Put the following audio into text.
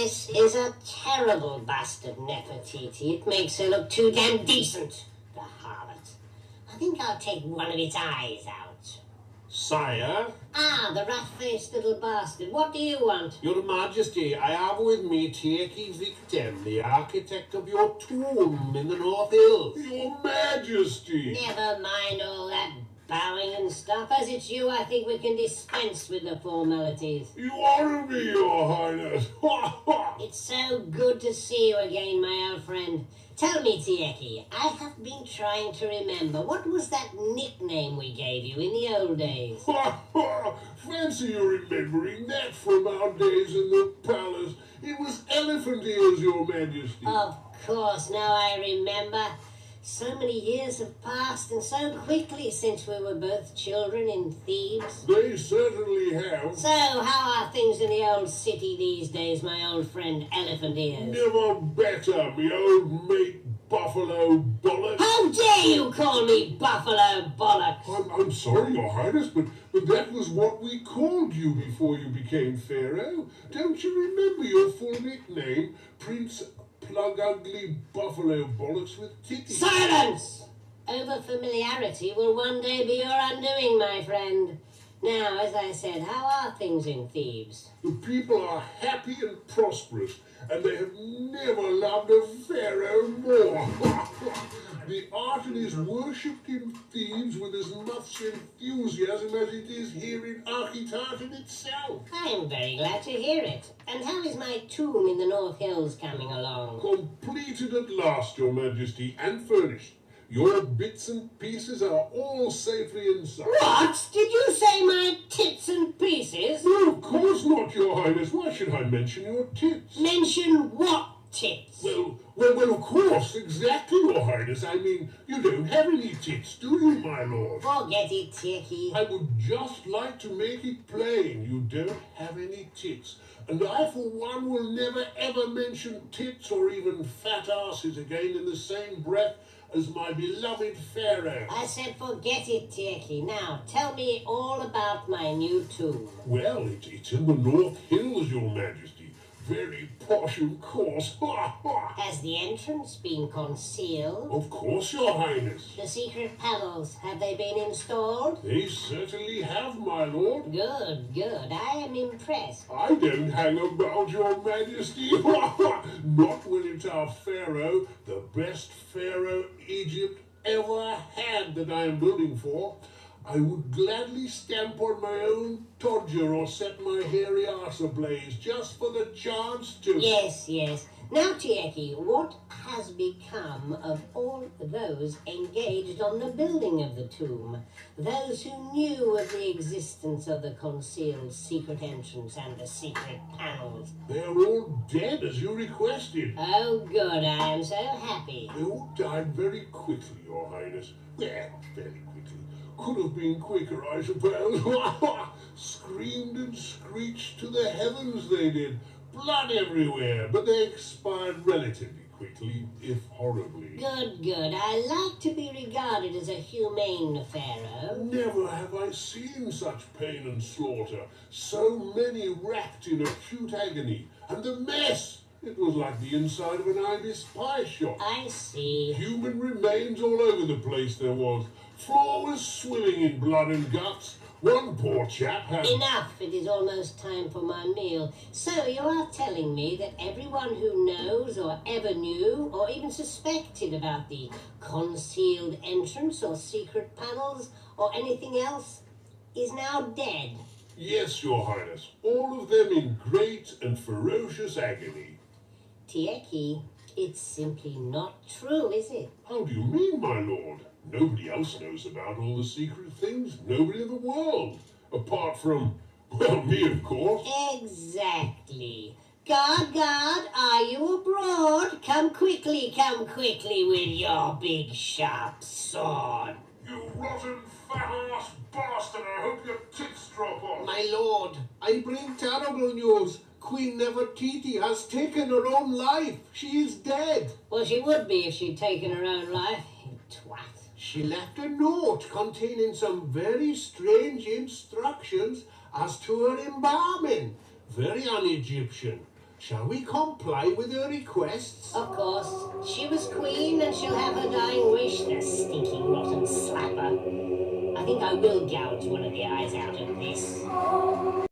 This is a terrible bust of Nefertiti. It makes her look too damn decent. The harlot. I think I'll take one of its eyes out. Sire? Ah, the rat-faced little bastard. What do you want? Your Majesty, I have with me Turkey Victim, the architect of your tomb in the North Hills. Your Majesty! Never mind all that bowing and stuff. As it's you, I think we can dispense with the formalities. You honor me, Your Highness. It's so good to see you again, my old friend. Tell me, Tieki, I have been trying to remember. What was that nickname we gave you in the old days? Fancy you remembering that from our days in the palace. It was Elephant Ears, Your Majesty. Of course, now I remember. So many years have passed, and so quickly since we were both children in Thebes. They certainly have. So, how are things in the old city these days, my old friend Elephant Ears? Never better, me old mate Buffalo Bollocks. How dare you call me Buffalo Bollocks? I'm sorry, Your Highness, but that was what we called you before you became Pharaoh. Don't you remember your full nickname, Prince Plug Ugly Buffalo Bollocks with titties? Silence! Over-familiarity will one day be your undoing, my friend. Now, as I said, how are things in Thebes? The people are happy and prosperous, and they have never loved a pharaoh more. The Arton is worshipped in Thebes with as much enthusiasm as it is here in Architarton itself. I am very glad to hear it. And how is my tomb in the North Hills coming along? Completed at last, Your Majesty, and furnished. Your bits and pieces are all safely inside. What? Did you say my tits and pieces? No, of course not, Your Highness. Why should I mention your tits? Mention what tits? Well, of course, exactly, Your Highness. I mean, you don't have any tits, do you, my lord? Forget it, Turkey. I would just like to make it plain you don't have any tits. And I, for one, will never ever mention tits or even fat asses again in the same breath as my beloved Pharaoh. I said forget it, Turkey. Now, tell me all about my new tomb. Well, it's in the North Hills, Your Majesty. Very posh, of course. Has the entrance been concealed? Of course, Your Highness. The secret panels, have they been installed? They certainly have, my lord. Good, good. I am impressed. I don't hang about, Your Majesty. Not when it's our Pharaoh, the best Pharaoh Egypt ever had that I am building for. I would gladly stamp on my own todger or set my hairy arse ablaze just for the chance to. Yes, yes. Now, Tieki, what has become of all those engaged on the building of the tomb? Those who knew of the existence of the concealed secret entrance and the secret panels? They're all dead as you requested. Oh, good. I am so happy. They all died very quickly, Your Highness. Well, very quickly. Could have been quicker, I suppose. Screamed and screeched to the heavens they did. Blood everywhere, but they expired relatively quickly, if horribly. Good, good. I like to be regarded as a humane pharaoh. Never have I seen such pain and slaughter. So many racked in acute agony. And the mess! It was like the inside of an ibis pie shop. I see. Human remains all over the place there was. Floor was swimming in blood and guts. One poor chap had... Enough! It is almost time for my meal. So you are telling me that everyone who knows or ever knew or even suspected about the concealed entrance or secret panels or anything else is now dead? Yes, Your Highness. All of them in great and ferocious agony. Tieki, it's simply not true, is it? How do you mean, my lord? Nobody else knows about all the secret things. Nobody in the world. Apart from, well, me, of course. Exactly. Guard, are you abroad? Come quickly with your big sharp sword. You rotten fat-ass bastard! I hope your tits drop off. My lord, I bring terrible news. Queen Nefertiti has taken her own life. She is dead. Well, she would be if she'd taken her own life. You twat. She left a note containing some very strange instructions as to her embalming. Very un-Egyptian. Shall we comply with her requests? Of course. She was queen and she'll have her dying wish, the stinking rotten slapper. I think I will gouge one of the eyes out of this.